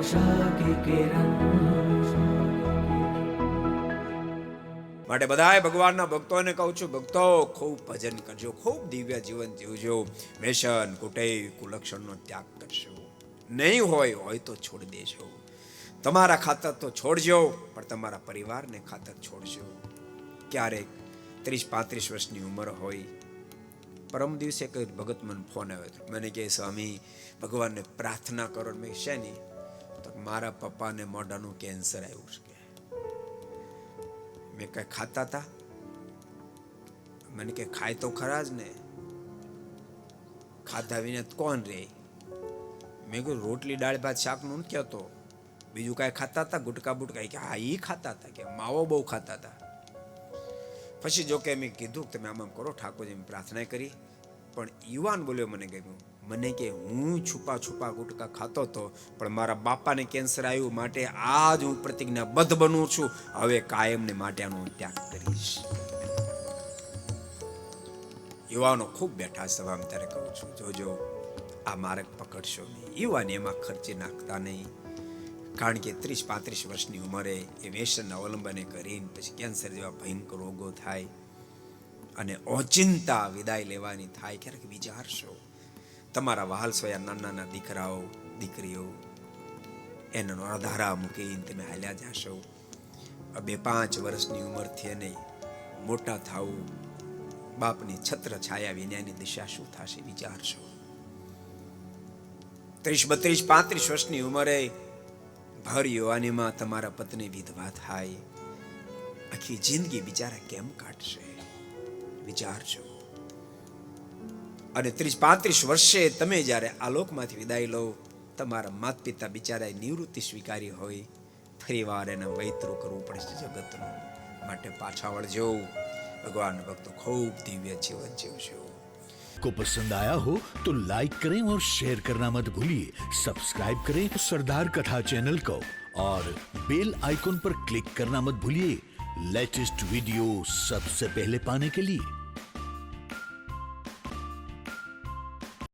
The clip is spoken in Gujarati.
आशा की किरण। માટે બધાય ભગવાનના ભક્તોને કહું છું, ભક્તો ખૂબ ભજન કરજો, ખૂબ દિવ્ય જીવન જીવજો, વ્યસન કુટેવ કુલક્ષણનો ત્યાગ કરશો. નહીં હોય તો છોડી દેજો. તમારા ખાતર તો છોડજો, પણ તમારા પરિવારને ખાતર છોડજો. ક્યારેક 30-35 વર્ષની ઉંમર હોય, પરમ દિવસે કઈ ભગત મને ફોન આવ્યો, મને કહે સ્વામી ભગવાનને પ્રાર્થના કરો. મેં શેની? તો મારા પપ્પાને મોઢાનું કેન્સર આવ્યું છે. મેં કઈ ખાતા હતા? મને કે ખાય તો ખરા જ ને, ખાધા વિના કોણ રે? મેં કહ્યું રોટલી દાળ ભાત શાકનું નથી કહેતો, બીજું કાંઈ ખાતા હતા? ગુટકા બુટકા? કે હા એ ખાતા હતા, કે માવો બહુ ખાતા હતા. પછી જો કે મેં કીધું તમે આમ કરો, ઠાકોરજીની પ્રાર્થના કરી. પણ યુવાન બોલ્યો, મને ગમ્યું. મને કે હું છુપા ગુટકા ખાતો હતો, પણ મારા બાપાને કેન્સર આવ્યું, માટે આજ હું પ્રતિજ્ઞાબદ્ધ બનું છું, હવે કાયમને માટે આનો ત્યાગ કરીશ. યુવાનો ખૂબ બેઠા સભામાં, ત્યારે કહું છું જોજો આ માર્ગ પકડશો નહીં. યુવાને એમાં ખર્ચી નાખતા નહીં, કારણ કે 30-35 વર્ષની ઉંમરે એ વ્યસનના અવલંબને કરીને પછી કેન્સર જેવા ભયંકર રોગો થાય અને ઓચિંતા વિદાય લેવાની થાય. ક્યારેક વિચારશો, તમારા વહાલસોયા નાના દીકરાઓ દીકરીઓ એનો આધારા મૂકીને તમે હાલ્યા જાશો. 2-5 વર્ષની ઉંમરથી એને મોટા થવું, બાપની છત્ર છાયા વિનાની દિશા શું થશે વિચારશો. 30-32-35 વર્ષની ઉંમરે ભર યુવાનીમાં તમારા પત્ની વિધવા થાય, આખી જિંદગી બિચારા કેમ કાઢશે વિચારજો. અને 30-35 વર્ષે તમે જ્યારે આ લોકમાંથી વિદાય લો, તમારા માતા પિતા બિચારાએ નિવૃત્તિ સ્વીકારી હોય, ફરી વાર એને વૈતરું કરવું પડે છે જગતનું. માટે પાછા વળજો. भगवान भक्तों खूब दिव्य जीवन जीवशो. को पसंद आया हो तो लाइक करें और शेयर करना मत भूलिए. सब्सक्राइब करें सरदार कथा चैनल को और बेल आइकॉन पर क्लिक करना मत भूलिए लेटेस्ट वीडियो सबसे पहले पाने के लिए.